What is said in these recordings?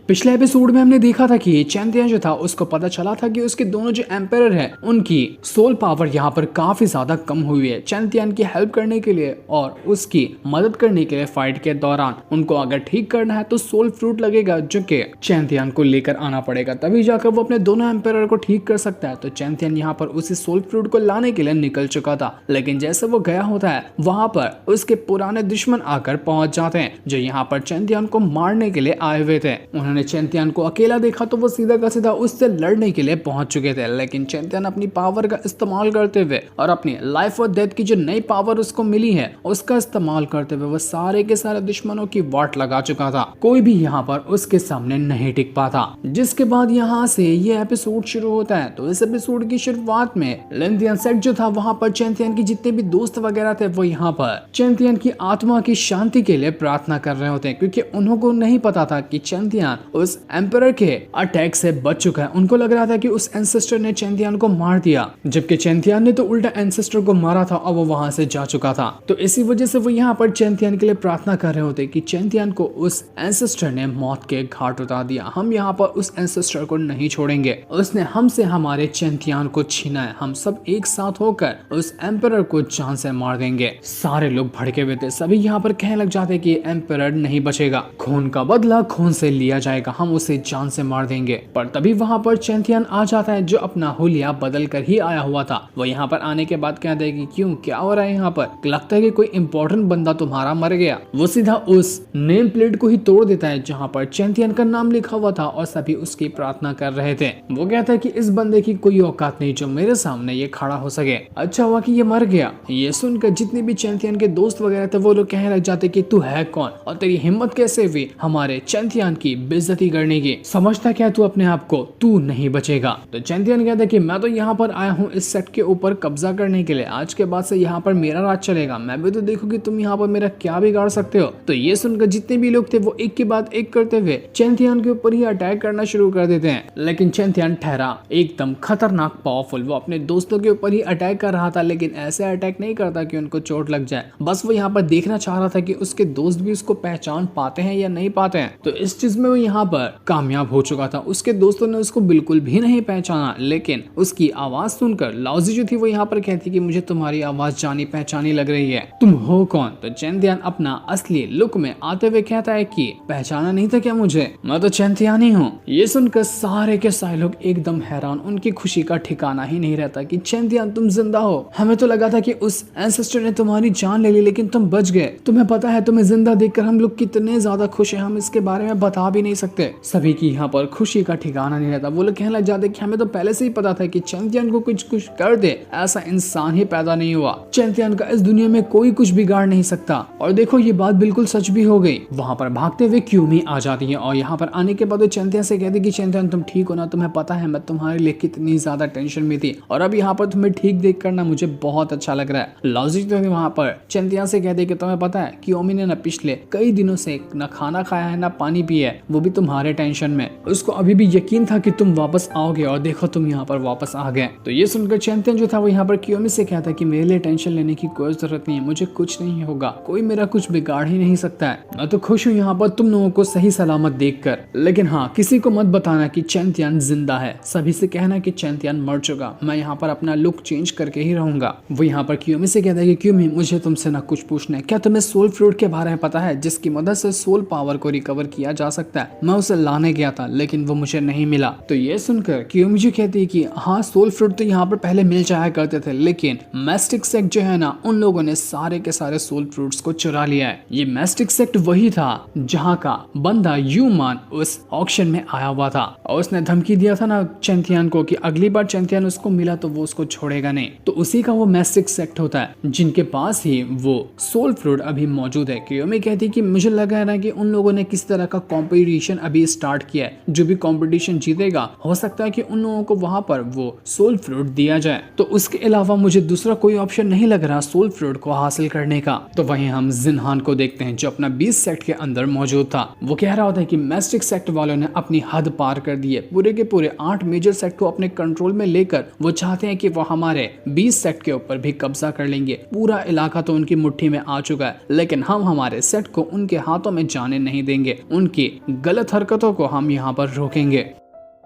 पिछले एपिसोड में हमने देखा था कि चैंतियन जो था उसको पता चला था कि उसके दोनों जो एम्पायर है उनकी सोल पावर यहाँ पर काफी ज्यादा कम हुई है। चैंतियन की हेल्प करने के लिए और उसकी मदद करने के लिए फाइट के दौरान उनको अगर ठीक करना है तो सोल फ्रूट लगेगा जो कि चैंतियन को लेकर आना पड़ेगा, तभी जाकर वो अपने दोनों एम्पायर को ठीक कर सकता है। तो चैंतियन यहाँ पर उसी सोल फ्रूट को लाने के लिए निकल चुका था, लेकिन जैसे वो गया होता है वहां पर उसके पुराने दुश्मन आकर पहुंच जाते हैं जो यहाँ पर चैंतियन को मारने के लिए आए हुए थे। उन्होंने चैंतियन को अकेला देखा तो वो सीधा का सीधा उससे लड़ने के लिए पहुंच चुके थे, लेकिन चैंतियन अपनी पावर का इस्तेमाल करते हुए और अपनी लाइफ और डेथ की जो नई पावर उसको मिली है उसका इस्तेमाल करते हुए वो सारे के सारे दुश्मनों की वाट लगा चुका था। कोई भी यहाँ पर उसके सामने नहीं टिक पाता। जिसके बाद यहाँ से ये एपिसोड शुरू होता है। तो इस एपिसोड की शुरुआत में लिंथियन सेट जो था वहां पर चैंतियन की जितने भी दोस्त वगैरह थे वो यहाँ पर चैंतियन की आत्मा की शांति के लिए प्रार्थना कर रहे होते हैं, क्योंकि उनको नहीं पता था कि चैंतियन उस एम्परर के अटैक से बच चुका है। उनको लग रहा था कि उस एंसेस्टर ने चैंतियन को मार दिया, जबकि चैंतियन ने तो उल्टा एंसेस्टर को मारा था और वो वहां से जा चुका था। तो इसी वजह से वो यहाँ पर चैंतियन के लिए प्रार्थना कर रहे होते कि चैंतियन को उस एंसेस्टर ने मौत के घाट उतार दिया, हम यहाँ पर उस एंसेस्टर को नहीं छोड़ेंगे, उसने हमसे हमारे चैंतियन को छीना है, हम सब एक साथ होकर उस एम्परर को जान से मार देंगे। सारे लोग भड़के हुए थे, सभी यहाँ पर कहने लग जाते कि एम्परर नहीं बचेगा, खून का बदला खून से लिया जाएगा, हम उसे जान से मार देंगे। पर तभी वहां पर चैंतियन आ जाता है जो अपना हुलिया बदल कर ही आया हुआ था। वो यहाँ पर आने के बाद कहता है कि क्यों, क्या हो रहा है यहाँ पर, लगता है कि कोई इंपॉर्टेंट बंदा तुम्हारा मर गया। वो सीधा उस नेम प्लेट को ही तोड़ देता है जहाँ पर चैंतियन का नाम लिखा हुआ था और सभी उसकी प्रार्थना कर रहे थे। वो कहता है कि इस बंदे की कोई औकात नहीं जो मेरे सामने ये खड़ा हो सके। अच्छा हुआ कि ये मर गया। ये सुनकर जितने भी चैंतियन के दोस्त वगैरह थे वो लोग कहने लग जाते कि तू है कौन और तेरी हिम्मत कैसे हुई हमारे चैंतियन की बेइज्जती करने की, समझता क्या तू अपने आप को, तू नहीं बचेगा। तो चैंतियन कहता है कि मैं तो यहाँ पर आया हूँ इस सेट के ऊपर कब्जा करने के लिए, आज के बाद से यहाँ पर मेरा राज चलेगा, मैं भी तो देखूं कि तुम यहाँ पर मेरा क्या बिगाड़ सकते हो। तो ये सुनकर जितने भी लोग थे वो एक के बाद एक करते हुए चैंतियन के ऊपर ही अटैक करना शुरू कर देते हैं। लेकिन चैंतियन ठहरा एकदम खतरनाक पावरफुल, वो अपने दोस्तों के ऊपर ही अटैक कर रहा था, लेकिन ऐसे अटैक नहीं करता कि उनको चोट लग जाए, बस वो यहाँ पर देखना चाह रहा था कि उसके दोस्त भी उसको पहचान पाते हैं या नहीं पाते हैं। तो इस चीज में वो यहाँ पर कामयाब हो चुका था। उसके दोस्तों ने उसको बिल्कुल भी नहीं पहचाना, लेकिन उसकी आवाज सुनकर लाउजी जो थी वो यहाँ पर कहती कि मुझे तुम्हारी आवाज जानी पहचानी लग रही है, तुम हो कौन। तो चैंतियन अपना असली लुक में आते हुए कहता है कि पहचाना नहीं था क्या मुझे, मैं तो चैंतियन ही हूँ। ये सुनकर सारे के सारे लोग एकदम हैरान, उनकी खुशी का ठिकाना ही नहीं रहता कि चैंतियन तुम जिंदा हो, हमें तो लगा था कि उस एंसेस्टर ने तुम्हारी जान ले ली लेकिन तुम बच गए, तुम्हें पता है तुम्हें जिंदा देखकर हम लोग कितने ज्यादा खुश हैं, हम इसके बारे में बता भी नहीं सकते। सभी की यहाँ पर खुशी का ठिकाना नहीं रहता। वो लोग कहने लग जाते कि हमें तो पहले से ही पता था कि चैंतियन को कुछ कुछ कर दे, ऐसा इंसान ही पैदा नहीं हुआ, चैंतियन का इस दुनिया में कोई कुछ बिगाड़ नहीं सकता। और देखो ये बात बिल्कुल सच भी हो गई। वहां पर भागते हुए क्यूमी आ जाती है और यहाँ पर आने के बाद वो चैंतियन से कहती कि चैंतियन तुम ठीक हो ना, तुम्हें पता है मैं तुम्हारे लिए कितनी ज्यादा टेंशन में थी और अब यहाँ पर तुम्हें ठीक देख कर ना मुझे बहुत अच्छा लग रहा है। लॉजिक तो वहाँ पर चैंतियन से कहते कि तुम्हें पता है क्यूमी ने ना पिछले कई दिनों से ना खाना खाया है ना पानी पिया है, वो भी तुम्हारे टेंशन में, उसको अभी भी यकीन था कि तुम वापस आओगे और देखो तुम यहाँ पर वापस आ गए। तो ये सुनकर चैंतियन जो था वो यहाँ पर क्यूमी से कहता कि मेरे लिए टेंशन लेने की कोई जरूरत नहीं है, मुझे कुछ नहीं होगा, कोई मेरा कुछ बिगाड़ ही नहीं सकता है, मैं तो खुश हूँ यहाँ पर तुम लोगों को सही सलामत देखकर। लेकिन हाँ किसी को मत बताना कि चैंतियन जिंदा है, सभी से कहना कि चैंतियन मर चुका, मैं यहाँ पर अपना लुक चेंज करके ही रहूंगा। वो यहाँ पर क्यूमी से कहता है कि क्यूमी मुझे तुमसे ना कुछ पूछना है, क्या तुम्हें सोल फ्रूट के बारे में पता है जिसकी मदद से सोल पावर को रिकवर किया जा सकता है, मैं उसे लाने गया था लेकिन वो मुझे नहीं मिला। तो ये सुनकर क्यूमी जी कहती है कि हाँ सोल फ्रूट तो यहाँ पर पहले मिल जाया करते थे, लेकिन मैस्टिक सेक्ट जो है ना उन लोगों ने सारे के सारे सोल फ्रूट्स को चुरा लिया है। ये मैस्टिक सेक्ट वही था जहाँ का बंदा यूमान उस ऑक्शन में आया हुआ था और उसने धमकी दिया था ना चैंतियन को कि अगली बार चैंतियन उसको मिला तो वो उसको छोड़ेगा नहीं। तो उसी का वो मैस्टिक सेक्ट होता है जिनके पास ही वो सोल फ्रूट अभी मौजूद है। क्यूमी कहती कि मुझे लगा है ना कि उन लोगों ने किस तरह का कंपटीशन अभी स्टार्ट किया है, जो भी कंपटीशन जीतेगा हो सकता है कि उन लोगों को वहां पर वो सोल फ्रूट दिया जाए। तो उसके अलावा मुझे दूसरा कोई ऑप्शन नहीं लग रहा सोल फ्रूट को हासिल करने का। तो वहीं हम जिनहान को देखते हैं जो अपना 20 सेक्ट के अंदर मौजूद था। वो कह रहा होता है कि मैस्टिक सेक्ट वालों ने अपनी हद पार कर दी है, पूरे के पूरे 8 मेजर सेक्ट को अपने कंट्रोल में लेकर वो चाहते हैं कि वो हमारे 20 सेक्ट के ऊपर भी कब्जा कर लेंगे। पूरा इलाका तो उनकी मुट्ठी में आ चुका है, लेकिन हम हमारे सेट को उनके हाथों में जाने नहीं देंगे, उनकी गलत हरकतों को हम यहाँ पर रोकेंगे।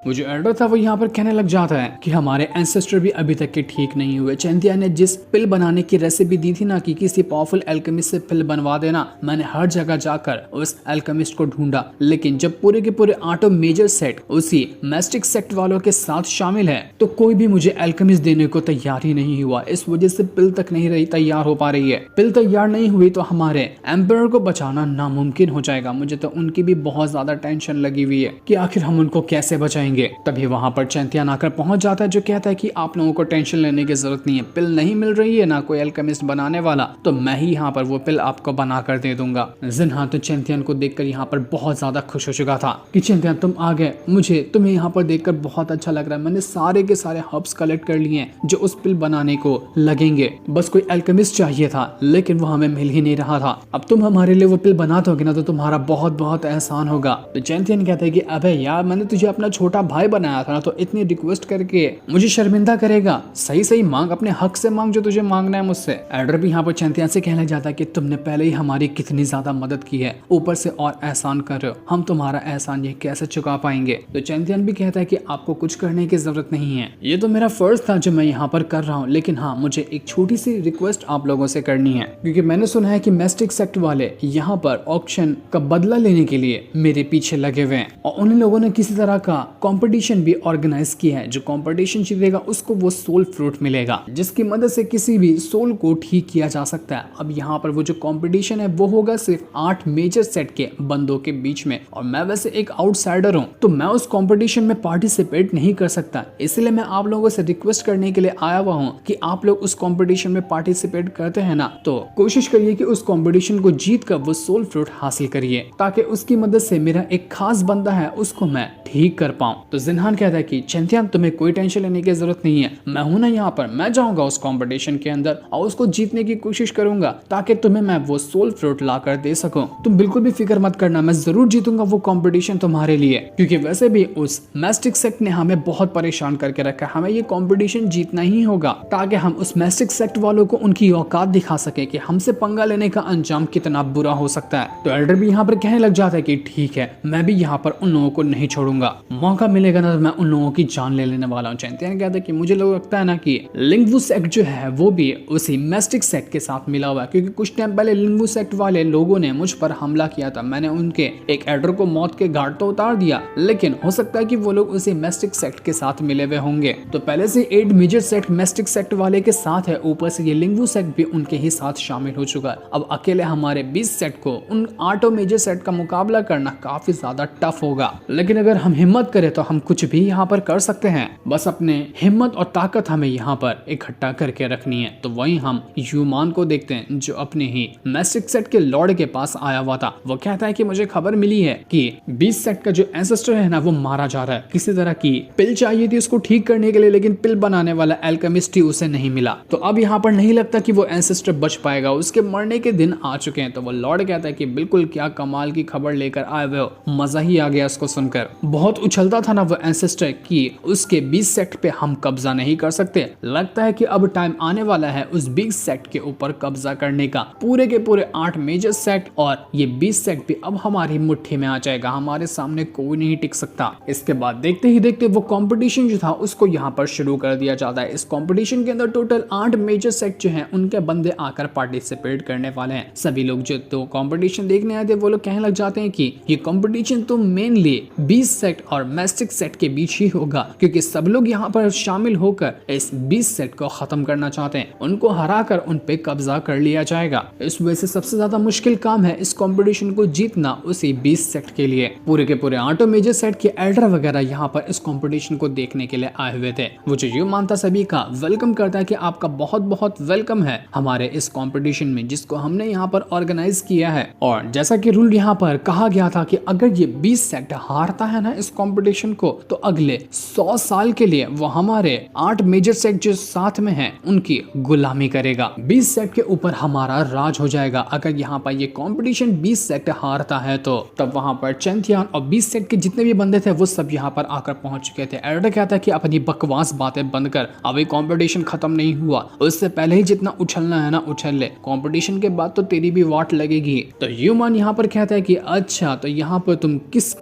वो जो एल्डर था वो यहाँ पर कहने लग जाता है कि हमारे एंसेस्टर भी अभी तक के ठीक नहीं हुए। चैंतियन ने जिस पिल बनाने की रेसिपी दी थी ना कि किसी पावरफुल एल्केमिस्ट से पिल बनवा देना, मैंने हर जगह जाकर उस एल्केमिस्ट को ढूंढा, लेकिन जब पूरे के पूरे 8 मेजर सेट उसी मैस्टिक सेक्ट वालों के साथ शामिल है तो कोई भी मुझे एल्केमिस्ट देने को तैयार ही नहीं हुआ। इस वजह से पिल तक नहीं रही तैयार हो पा रही है। पिल तैयार नहीं हुई तो हमारे एम्पायर को बचाना नामुमकिन हो जाएगा। मुझे तो उनकी भी बहुत ज्यादा टेंशन लगी हुई है कि आखिर हम उनको कैसे बचाएंगे। तभी वहां पर चैंतियन आकर पहुंच जाता है जो कहता है कि आप लोगों को टेंशन लेने की जरूरत नहीं है, पिल नहीं मिल रही है ना कोई एल्केमिस्ट बनाने वाला, तो मैं ही यहाँ पर वो पिल आपको बना कर दे दूंगा। जिन्हा तो चैंतियन को देखकर यहाँ पर बहुत ज्यादा खुश हो चुका था कि चैंतियन तुम आ गए, मुझे तुम्हें यहाँ पर देखकर बहुत अच्छा लग रहा है। मैंने सारे के सारे हर्ब्स कलेक्ट कर लिए हैं जो उस पिल बनाने को लगेंगे, बस कोई एल्केमिस्ट चाहिए था लेकिन वो हमें मिल ही नहीं रहा था। अब तुम हमारे लिए वो पिल बना दोगे ना तो तुम्हारा बहुत बहुत एहसान होगा। तो चैंतियन कहता है कि अबे यार, मैंने तुझे अपना छोटा भाई बनाया था ना, तो इतनी रिक्वेस्ट करके मुझे शर्मिंदा करेगा? सही सही मांग, अपने हक से मांग जो तुझे मांगना है मुझसे। एल्डर भी यहाँ पर चैंतियन से कहने जाता है कि तुमने पहले ही हमारी कितनी ज्यादा मदद की है, ऊपर से और एहसान कर रहे हो, हम तुम्हारा एहसान ये कैसे चुका पाएंगे? तो चैंतियन भी कहता है कि आपको कुछ करने की जरूरत नहीं है, ये तो मेरा फर्ज था जो मैं यहाँ पर कर रहा हूँ, लेकिन हाँ मुझे एक छोटी सी रिक्वेस्ट आप लोगों से करनी है, क्योंकि मैंने सुना है कि मैस्टिक सेक्ट वाले यहाँ पर ऑक्शन का बदला लेने के लिए मेरे पीछे लगे हुए हैं और उन लोगों ने किसी तरह का कंपटीशन भी ऑर्गेनाइज किया है। जो कंपटीशन जीतेगा उसको वो सोल फ्रूट मिलेगा जिसकी मदद से किसी भी सोल को ठीक किया जा सकता है। अब यहाँ पर वो जो कंपटीशन है वो होगा सिर्फ 8 मेजर सेट के बंदों के बीच में, और मैं वैसे एक आउटसाइडर हूँ तो मैं उस कंपटीशन में पार्टिसिपेट नहीं कर सकता, इसलिए मैं आप लोगों से रिक्वेस्ट करने के लिए आया हुआ हूँ कि आप लोग उस कंपटीशन में पार्टिसिपेट करते हैं ना तो कोशिश करिए कि उस कंपटीशन को जीत कर वो सोल फ्रूट हासिल करिए, ताकि उसकी मदद से मेरा एक खास बंदा है उसको मैं ठीक कर पाऊं। तो जिन्हान कहता है कि चैंतियन तुम्हें कोई टेंशन लेने की जरूरत नहीं है, मैं हूं ना यहाँ पर, मैं जाऊंगा उस कंपटीशन के अंदर और उसको जीतने की कोशिश करूंगा ताकि तुम्हें मैं वो सोल फ्रूट ला कर दे सकूं। तुम बिल्कुल भी फिक्र मत करना, मैं जरूर जीतूंगा वो कंपटीशन तुम्हारे लिए, क्योंकि वैसे भी उस मैस्टिक सेक्ट ने हमें बहुत परेशान करके रखा है। हमें ये कंपटीशन जीतना ही होगा ताकि हम उस मैस्टिक सेक्ट वालों को उनकी औकात दिखा सके कि हमसे पंगा लेने का अंजाम कितना बुरा हो सकता है। तो एल्डर भी यहाँ पर कहने लग जाता है कि ठीक है, मैं भी यहाँ पर उन लोगों को नहीं छोड़ूंगा, मौका मिलेगा ना तो मैं उन लोगों की जान ले लेने वाला हूँ। चैंतियन कहता है कि मुझे लगता है ना कि लिंगवू सेक्ट जो है वो भी उसी मैस्टिक सेक्ट के साथ मिला हुआ है, क्योंकि कुछ टाइम पहले लिंगवू सेक्ट वाले लोगों ने मुझ पर हमला किया था, मैंने उनके एक एल्डर को मौत के घाट तो उतार दिया, लेकिन हो सकता है कि वो लोग उसी मैस्टिक सेक्ट के साथ मिले हुए होंगे। तो पहले से 8 मेजर सेक्ट मैस्टिक सेक्ट वाले के साथ है, ऊपर से ये लिंगवू सेक्ट भी उनके ही साथ शामिल हो चुका है। अब अकेले हमारे 20 सेक्ट को उन 8 मेजर सेक्ट का मुकाबला करना काफी ज्यादा टफ होगा, लेकिन अगर हम हिम्मत करें तो हम कुछ भी यहाँ पर कर सकते हैं, बस अपने हिम्मत और ताकत हमें यहाँ पर इकट्ठा करके रखनी है। तो वहीं हम यूमान को देखते हैं जो अपने ही मैस्टिक सेक्ट के लॉर्ड के पास आया हुआ था। वो कहता है कि मुझे खबर मिली है कि 20 सेक्ट का जो एंसेस्टर है ना वो मारा जा रहा है, किसी तरह की पिल चाहिए थी उसको ठीक करने के लिए, लेकिन पिल बनाने वाला एल्केमिस्ट ही उसे नहीं मिला, तो अब यहाँ पर नहीं लगता कि वो एंसेस्टर बच पाएगा, उसके मरने के दिन आ चुके हैं। तो वो लॉर्ड कहता है कि बिल्कुल क्या कमाल की खबर लेकर आए हुए हो, मजा ही आ गया उसको सुनकर। बहुत उछलता था ना वो एंसेस्टर कि उसके 20 सेक्ट पे हम कब्जा नहीं कर सकते, लगता है कि अब टाइम आने वाला है उस 20 सेक्ट के ऊपर कब्जा करने का। पूरे के पूरे 8 मेजर सेक्ट और ये 20 सेक्ट भी अब हमारी मुट्ठी में आ जाएगा, हमारे सामने कोई नहीं टिक सकता। इसके बाद देखते ही देखते वो कंपटीशन जो था उसको यहाँ पर शुरू कर दिया जाता है। इस कंपटीशन के अंदर टोटल 8 मेजर सेक्ट जो हैं उनके बंदे आकर पार्टिसिपेट करने वाले हैं। सभी लोग जो तो कंपटीशन देखने आए थे वो लोग कहने लग जाते हैं कि ये कंपटीशन तो मेनली 20 सेक्ट और मैस्टिक सेक्ट के बीच ही होगा, क्योंकि सब लोग यहाँ पर शामिल होकर इस 20 सेट को खत्म करना चाहते हैं, उनको हराकर उन पे कब्जा कर लिया जाएगा। इस वजह से सबसे ज्यादा मुश्किल काम है इस कंपटीशन को जीतना उसी 20 सेट के लिए। पूरे के पूरे 8 मेजर सेट के एल्डर वगैरह यहाँ पर इस कंपटीशन को देखने के लिए आए हुए थे। वो जो यूं मानता सभी का वेलकम करता है कि आपका बहुत बहुत वेलकम है हमारे इस कंपटीशन में जिसको हमने यहाँ पर ऑर्गेनाइज किया है। और जैसा कि रूल यहाँ पर कहा गया था कि अगर ये 20 सेट हारता है ना इस कंपटीशन को तो अगले 100 साल के लिए वो हमारे 8 मेजर सेट जो साथ में हैं उनकी गुलामी करेगा। 20 सेट के ऊपर हमारा राज हो जाएगा। अगर यहाँ पर ये कंपटीशन 20 सेट हारता है तो तब वहां पर चैंतियन और 20 सेट के जितने भी बंदे थे वो सब यहाँ पर आकर पहुंच चुके थे। एल्डर कहता है कि अपनी बकवास बातें बंद कर, अभी कंपटीशन खत्म नहीं हुआ, उससे पहले ही जितना उछलना है ना उछल ले, कंपटीशन के बाद तो तेरी भी वाट लगेगी। तो ह्यूमन यहाँ पर कहता है कि अच्छा तो यहाँ पर तुम किस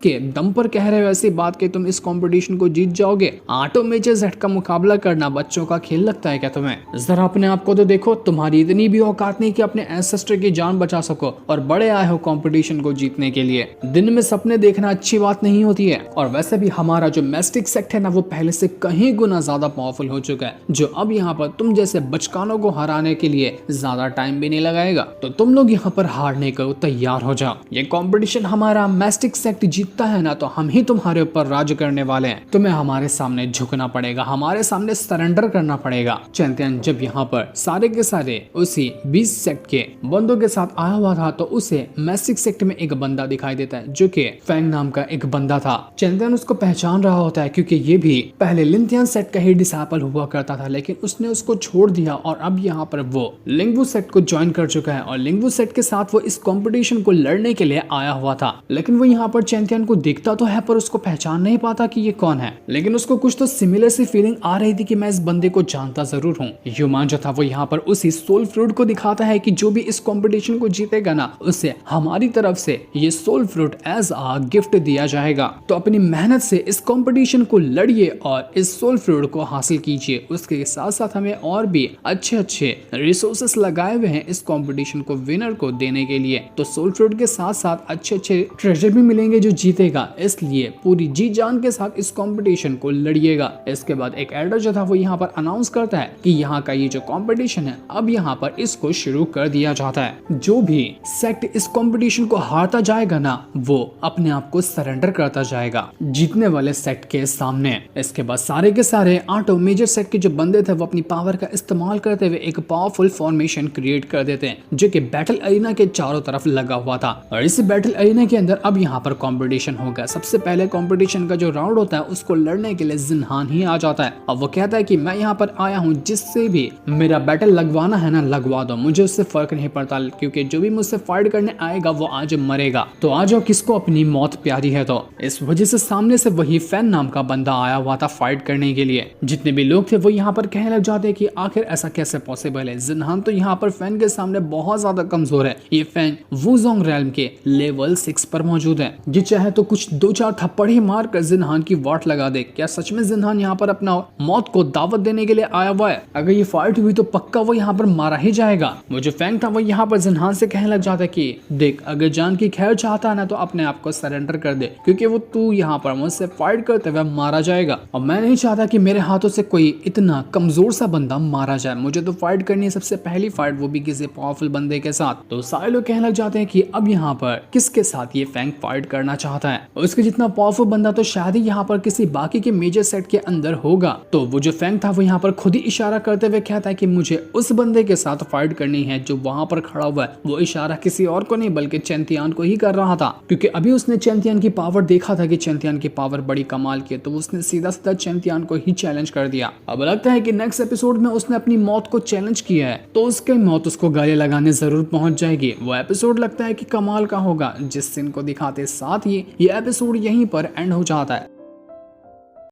के दम पर कह रहे हो ऐसी बात कि तुम इस कंपटीशन को जीत जाओगे? ऑटो मेजर जेड का मुकाबला करना बच्चों का खेल लगता है क्या तुम्हें? जरा अपने आप को तो देखो, तुम्हारी इतनी भी औकात नहीं कि अपने एंसेस्टर की जान बचा सको और बड़े आए हो कंपटीशन को जीतने के लिए। दिन में सपने देखना अच्छी बात नहीं होती है। और वैसे भी हमारा जो मैस्टिक सेक्ट है ना, वो पहले से कहीं गुना ज्यादा पावरफुल हो चुका है, जो अब यहाँ पर तुम जैसे बचकानों को हराने के लिए ज्यादा टाइम भी नहीं लगाएगा। तो तुम लोग यहाँ पर हारने को तैयार हो जाओ। ये कंपटीशन हमारा मैस्टिक सेक्ट जीतता है ना, तो हम ही तुम्हारे ऊपर राज करने वाले हैं। तुम्हें हमारे सामने झुकना पड़ेगा, हमारे सामने सरेंडर करना पड़ेगा। चैंपियन जब यहाँ पर सारे के सारे उसी 20 सेक्ट के बंदों के साथ आया हुआ था, तो उसे मैस्टिक सेक्ट में एक बंदा दिखाई देता है जो कि फैंग नाम का एक बंदा था। चैंपियन उसको पहचान रहा होता है क्योंकि ये भी पहले लिंथियन सेट का ही डिसाइपल हुआ करता था, लेकिन उसने उसको छोड़ दिया और अब यहाँ पर वो लिंगवू सेट को ज्वाइन कर चुका है। और लिंगवू सेट के साथ वो इस कंपटीशन को लड़ने के लिए आया हुआ था। लेकिन वो यहाँ पर चैंपियन को देखता तो है पर उसको पहचान नहीं पाता कि ये कौन है। लेकिन उसको कुछ तो सिमिलर सी फीलिंग आ रही थी कि मैं इस बंदे को जानता जरूर हूँ। ह्यूमान जो था वो यहाँ पर उसी सोल फ्रूट को दिखाता है कि जो भी इस कंपटीशन को जीतेगा ना, उसे हमारी तरफ से ये सोल फ्रूट एज आ गिफ्ट दिया जाएगा। तो अपनी मेहनत से इस कंपटीशन को लड़िए और इस सोल फ्रूट को हासिल कीजिए। उसके साथ साथ हमें और भी अच्छे अच्छे रिसोर्सेस लगाए हुए हैं इस कंपटीशन को विनर को देने के लिए। तो सोल फ्रूट के साथ साथ अच्छे अच्छे ट्रेजर भी मिलेंगे जो जीतेगा, इसलिए पूरी जी जान के साथ इस कंपटीशन को लड़िएगा। इसके बाद एक एल्डर जो था वो यहाँ पर अनाउंस करता है कि यहाँ का ये जो कंपटीशन है अब यहाँ पर इसको शुरू कर दिया जाता है। जो भी सेक्ट इस कंपटीशन को हारता जाएगा ना, वो अपने आप को सरेंडर करता जाएगा जीतने वाले सेक्ट के सामने। इसके बाद सारे के सारे ऑटो मेजर सेक्ट के जो बंदे थे वो अपनी पावर का इस्तेमाल करते हुए एक पावरफुल फॉर्मेशन क्रिएट कर देते हैं जो कि बैटल अरीना के चारों तरफ लगा हुआ था। और इस बैटल अरीना के अंदर अब यहाँ पर कंपटीशन होगा। सबसे पहले कंपटीशन का जो राउंड होता है उसको लड़ने के लिए जिन्हान ही आ जाता है। अब वो कहता है कि मैं यहाँ पर आया हूँ, जिससे भी मेरा बैटल लगवाना है ना लगवा दो, मुझे उससे फर्क नहीं पड़ता, क्योंकि जो भी मुझसे फाइट करने आएगा वो आज मरेगा। तो आ जाओ, किसको अपनी मौत प्यारी है। तो इस वजह से सामने से वही फैन नाम का बंदा आया हुआ था फाइट करने के लिए। जितने भी लोग थे वो यहाँ पर कहने लग जाते कि आखिर ऐसा कैसे पॉसिबल है, जिन्हान तो यहाँ पर फैन के सामने बहुत ज्यादा कमजोर है। ये फैन वुजोंग रेल्म के लेवल 6 पर मौजूद है। ये चाहे तो कुछ 2-4 थप्पड़ ही मार कर जिन्हान की वाट लगा दे। क्या सच में जिन्हान यहाँ पर अपना मौत को दावत देने के लिए आया हुआ है? अगर ये फाइट हुई तो पक्का वो यहाँ पर मारा ही जाएगा। वो जो फैंग था वो यहाँ पर जिन्हान से कहने लग जाता है कि देख, अगर जान की खैर चाहता है ना तो अपने आप को सरेंडर कर दे, क्योंकि वो तू यहाँ पर मुझसे फाइट करते हुए मारा जाएगा। और मैं नहीं चाहता कि मेरे हाथों से कोई इतना कमजोर सा बंदा मारा जाए। मुझे तो फाइट करनी है सबसे पहली फाइट, वो भी किसी पावरफुल बंदे के साथ। तो सारे लोग कहने लग जाते हैं कि अब यहाँ पर किसके साथ ये फैंग फाइट करना चाहता है। उसके जितना पावरफुल बंदा तो शायद ही यहाँ पर किसी बाकी के मेजर सेट के अंदर होगा। तो वो जो फैंग था वो यहाँ पर खुद ही इशारा करते हुए कहता है कि मुझे उस बंदे के साथ फाइट करनी है जो वहां पर खड़ा हुआ है। वो इशारा किसी और को नहीं बल्कि चैंतियान को ही कर रहा था, क्योंकि अभी उसने चैंतियान की पावर देखा था कि चैंतियान की पावर बड़ी कमाल की है। तो उसने सीधा सीधा चैंतियान को ही चैलेंज कर दिया। अब लगता है कि नेक्स्ट एपिसोड में उसने अपनी मौत को चैलेंज किया है, तो उसकी मौत उसको गले लगाने जरूर पहुंच जाएगी। वो एपिसोड लगता है कि कमाल का होगा, जिस सीन को दिखाते साथ ही ये एपिसोड यहीं पर एंड हो जाता है।